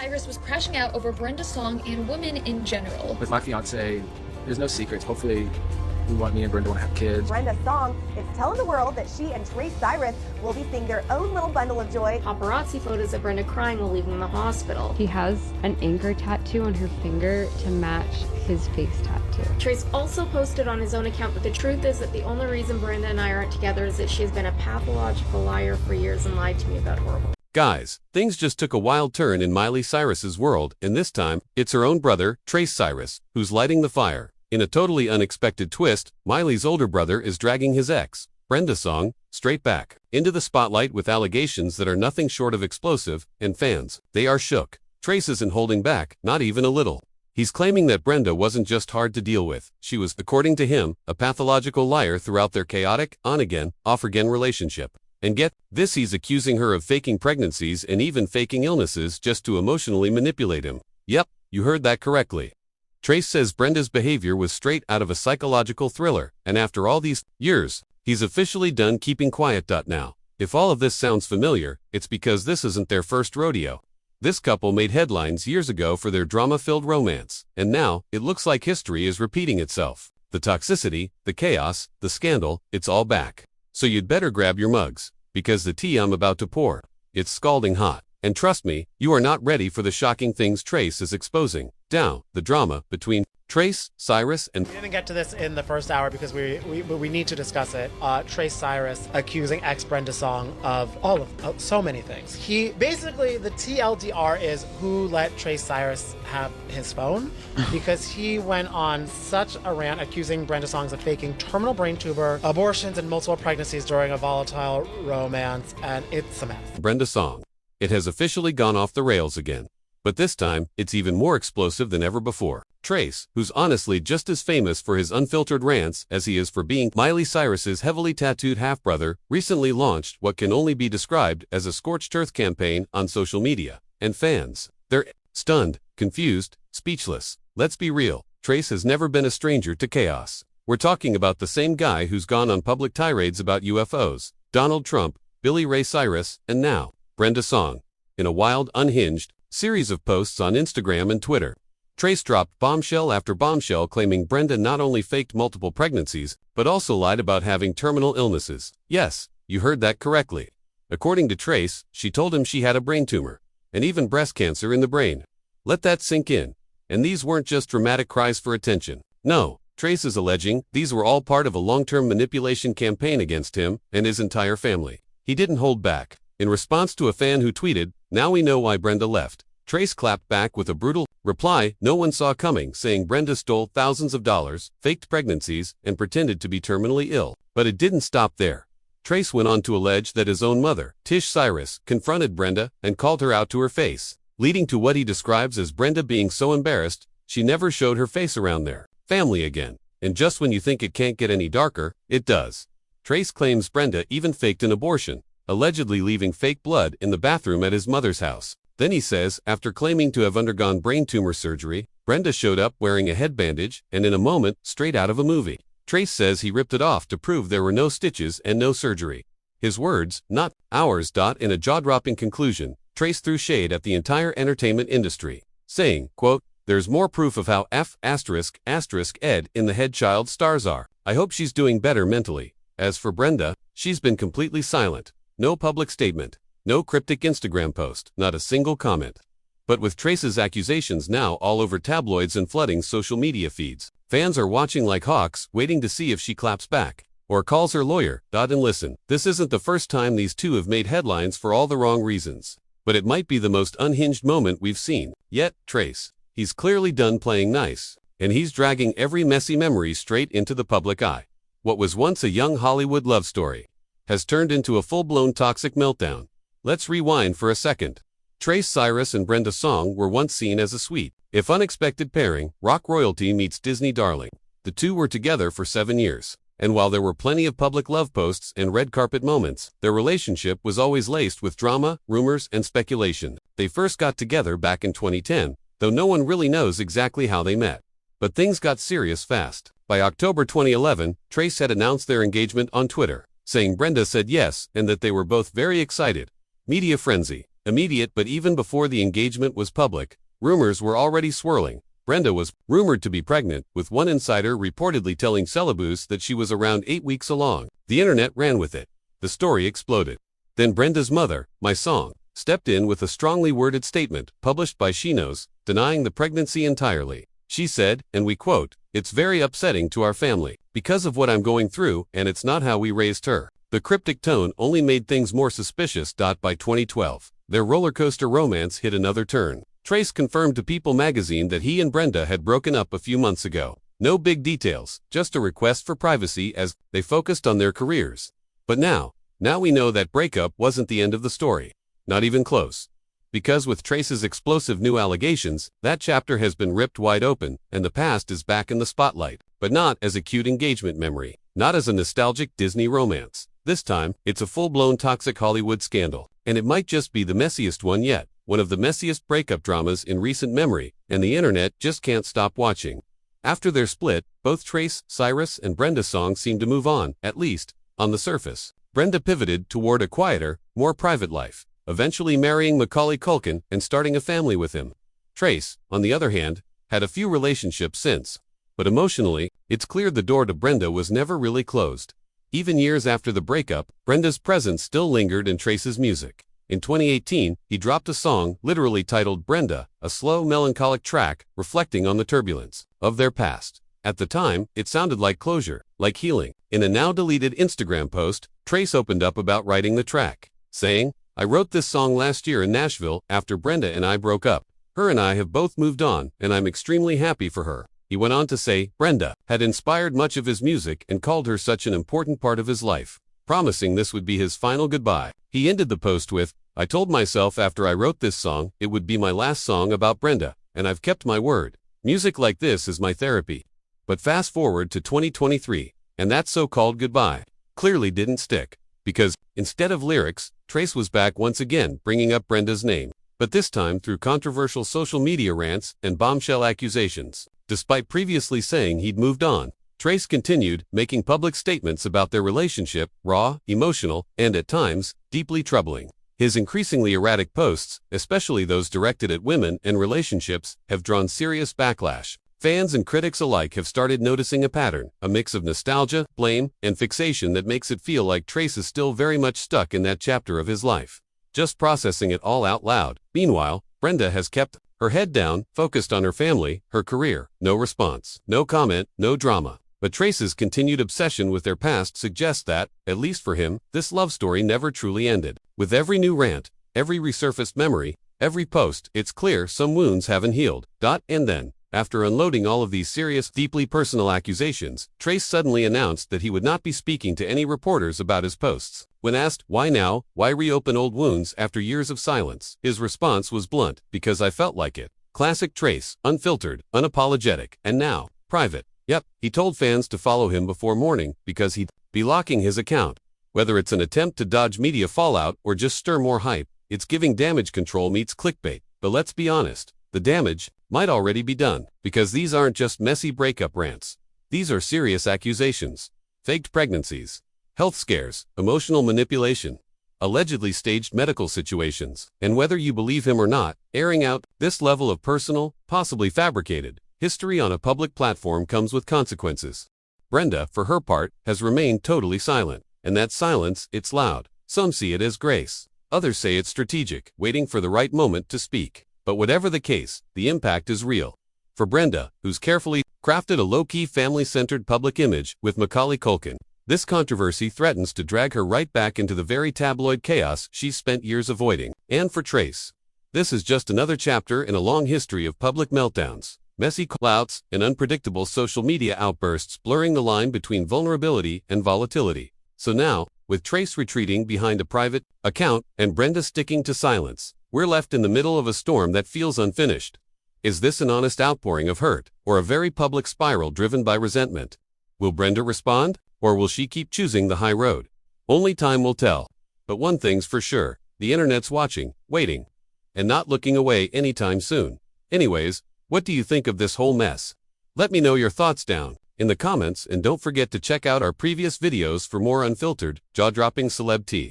Cyrus was crashing out over Brenda's song and women in general. With my fiance, there's no secrets. Hopefully, me and Brenda want to have kids. Brenda's song is telling the world that she and Cyrus will be seeing their own little bundle of joy. Paparazzi photos of Brenda crying while leaving the hospital. He has an anchor tattoo on her finger to match his face tattoo. Trace also posted on his own account that the truth is that the only reason Brenda and I aren't together is that she has been a pathological liar for years and lied to me about horrible. Guys, things just took a wild turn in Miley Cyrus's world, and this time, it's her own brother, Trace Cyrus, who's lighting the fire. In a totally unexpected twist, Miley's older brother is dragging his ex, Brenda Song, straight back into the spotlight with allegations that are nothing short of explosive, and fans, they are shook. Trace isn't holding back, not even a little. He's claiming that Brenda wasn't just hard to deal with, she was, according to him, a pathological liar throughout their chaotic, on-again, off-again relationship. And get this, he's accusing her of faking pregnancies and even faking illnesses just to emotionally manipulate him. Yep, you heard that correctly. Trace says Brenda's behavior was straight out of a psychological thriller, and after all these years, he's officially done keeping quiet. Now, if all of this sounds familiar, it's because this isn't their first rodeo. This couple made headlines years ago for their drama-filled romance, and now, it looks like history is repeating itself. The toxicity, the chaos, the scandal, it's all back. So you'd better grab your mugs, because the tea I'm about to pour, it's scalding hot. And trust me, you are not ready for the shocking things Trace is exposing. Now, the drama between Trace, Cyrus, and... We didn't get to this in the first hour because we need to discuss it. Trace Cyrus accusing ex-Brenda Song of so many things. He, basically, the TLDR is who let Trace Cyrus have his phone, because he went on such a rant accusing Brenda Songs of faking terminal brain tumor, abortions, and multiple pregnancies during a volatile romance, and it's a mess. Brenda Song. It has officially gone off the rails again. But this time, it's even more explosive than ever before. Trace, who's honestly just as famous for his unfiltered rants as he is for being Miley Cyrus's heavily tattooed half-brother, recently launched what can only be described as a scorched earth campaign on social media. And fans, they're stunned, confused, speechless. Let's be real, Trace has never been a stranger to chaos. We're talking about the same guy who's gone on public tirades about UFOs, Donald Trump, Billy Ray Cyrus, and now, Brenda Song. In a wild, unhinged series of posts on Instagram and Twitter, Trace dropped bombshell after bombshell claiming Brenda not only faked multiple pregnancies, but also lied about having terminal illnesses. Yes, you heard that correctly. According to Trace, she told him she had a brain tumor, and even breast cancer in the brain. Let that sink in. And these weren't just dramatic cries for attention. No, Trace is alleging these were all part of a long-term manipulation campaign against him and his entire family. He didn't hold back. In response to a fan who tweeted, "Now we know why Brenda left," Trace clapped back with a brutal reply no one saw coming, saying Brenda stole thousands of dollars, faked pregnancies, and pretended to be terminally ill. But it didn't stop there. Trace went on to allege that his own mother, Tish Cyrus, confronted Brenda and called her out to her face, leading to what he describes as Brenda being so embarrassed, she never showed her face around their family again. And just when you think it can't get any darker, it does. Trace claims Brenda even faked an abortion, allegedly leaving fake blood in the bathroom at his mother's house. Then he says, after claiming to have undergone brain tumor surgery, Brenda showed up wearing a head bandage, and in a moment, straight out of a movie. Trace says he ripped it off to prove there were no stitches and no surgery. His words, not ours. In a jaw-dropping conclusion, Trace threw shade at the entire entertainment industry, saying, quote, "There's more proof of how Ed in the head child stars are. I hope she's doing better mentally. As for Brenda, she's been completely silent. No public statement, no cryptic Instagram post, not a single comment." But with Trace's accusations now all over tabloids and flooding social media feeds, fans are watching like hawks, waiting to see if she claps back or calls her lawyer. And listen, this isn't the first time these two have made headlines for all the wrong reasons. But it might be the most unhinged moment we've seen yet. Trace, he's clearly done playing nice, and he's dragging every messy memory straight into the public eye. What was once a young Hollywood love story has turned into a full-blown toxic meltdown. Let's rewind for a second. Trace Cyrus and Brenda Song were once seen as a sweet, if unexpected pairing, rock royalty meets Disney darling. The two were together for 7 years, and while there were plenty of public love posts and red carpet moments, their relationship was always laced with drama, rumors, and speculation. They first got together back in 2010, though no one really knows exactly how they met. But things got serious fast. By October 2011, Trace had announced their engagement on Twitter, saying Brenda said yes and that they were both very excited. Media frenzy. immediate, but even before the engagement was public, rumors were already swirling. Brenda was rumored to be pregnant, with one insider reportedly telling Celebus that she was around 8 weeks along. The internet ran with it. The story exploded. Then Brenda's mother, My Song, stepped in with a strongly worded statement published by She Knows, denying the pregnancy entirely. She said, and we quote, "It's very upsetting to our family, because of what I'm going through, and it's not how we raised her." The cryptic tone only made things more suspicious. By 2012, their roller coaster romance hit another turn. Trace confirmed to People magazine that he and Brenda had broken up a few months ago. No big details, just a request for privacy as they focused on their careers. But now we know that breakup wasn't the end of the story. Not even close. Because with Trace's explosive new allegations, that chapter has been ripped wide open, and the past is back in the spotlight. But not as a cute engagement memory. Not as a nostalgic Disney romance. This time, it's a full-blown toxic Hollywood scandal. And it might just be the messiest one yet. One of the messiest breakup dramas in recent memory, and the internet just can't stop watching. After their split, both Trace, Cyrus, and Brenda Song seemed to move on, at least, on the surface. Brenda pivoted toward a quieter, more private life, eventually marrying Macaulay Culkin and starting a family with him. Trace, on the other hand, had a few relationships since. But emotionally, it's clear the door to Brenda was never really closed. Even years after the breakup, Brenda's presence still lingered in Trace's music. In 2018, he dropped a song literally titled Brenda, a slow, melancholic track reflecting on the turbulence of their past. At the time, it sounded like closure, like healing. In a now-deleted Instagram post, Trace opened up about writing the track, saying, "I wrote this song last year in Nashville after Brenda and I broke up. Her and I have both moved on, and I'm extremely happy for her." He went on to say, Brenda had inspired much of his music and called her such an important part of his life, promising this would be his final goodbye. He ended the post with, "I told myself after I wrote this song, it would be my last song about Brenda, and I've kept my word. Music like this is my therapy." But fast forward to 2023, and that so-called goodbye clearly didn't stick. Because, instead of lyrics, Trace was back once again bringing up Brenda's name. But this time through controversial social media rants and bombshell accusations. Despite previously saying he'd moved on, Trace continued making public statements about their relationship, raw, emotional, and at times, deeply troubling. His increasingly erratic posts, especially those directed at women and relationships, have drawn serious backlash. Fans and critics alike have started noticing a pattern, a mix of nostalgia, blame, and fixation that makes it feel like Trace is still very much stuck in that chapter of his life, just processing it all out loud. Meanwhile, Brenda has kept her head down, focused on her family, her career. No response, no comment, no drama. But Trace's continued obsession with their past suggests that, at least for him, this love story never truly ended. With every new rant, every resurfaced memory, every post, it's clear some wounds haven't healed. And then, after unloading all of these serious, deeply personal accusations, Trace suddenly announced that he would not be speaking to any reporters about his posts. When asked, why now, why reopen old wounds after years of silence, his response was blunt, "Because I felt like it." Classic Trace, unfiltered, unapologetic, and now, private. Yep, he told fans to follow him before morning because he'd be locking his account. Whether it's an attempt to dodge media fallout or just stir more hype, it's giving damage control meets clickbait. But let's be honest, the damage might already be done, because these aren't just messy breakup rants. These are serious accusations, faked pregnancies, health scares, emotional manipulation, allegedly staged medical situations. And whether you believe him or not, airing out this level of personal, possibly fabricated, history on a public platform comes with consequences. Brenda, for her part, has remained totally silent. And that silence, it's loud. Some see it as grace. Others say it's strategic, waiting for the right moment to speak. But whatever the case, the impact is real. For Brenda, who's carefully crafted a low-key family-centered public image with Macaulay Culkin, this controversy threatens to drag her right back into the very tabloid chaos she's spent years avoiding. And for Trace, this is just another chapter in a long history of public meltdowns, messy clouds, and unpredictable social media outbursts blurring the line between vulnerability and volatility. So now, with Trace retreating behind a private account and Brenda sticking to silence, we're left in the middle of a storm that feels unfinished. Is this an honest outpouring of hurt, or a very public spiral driven by resentment? Will Brenda respond, or will she keep choosing the high road? Only time will tell. But one thing's for sure, the internet's watching, waiting, and not looking away anytime soon. Anyways, what do you think of this whole mess? Let me know your thoughts down in the comments, and don't forget to check out our previous videos for more unfiltered, jaw-dropping celeb tea.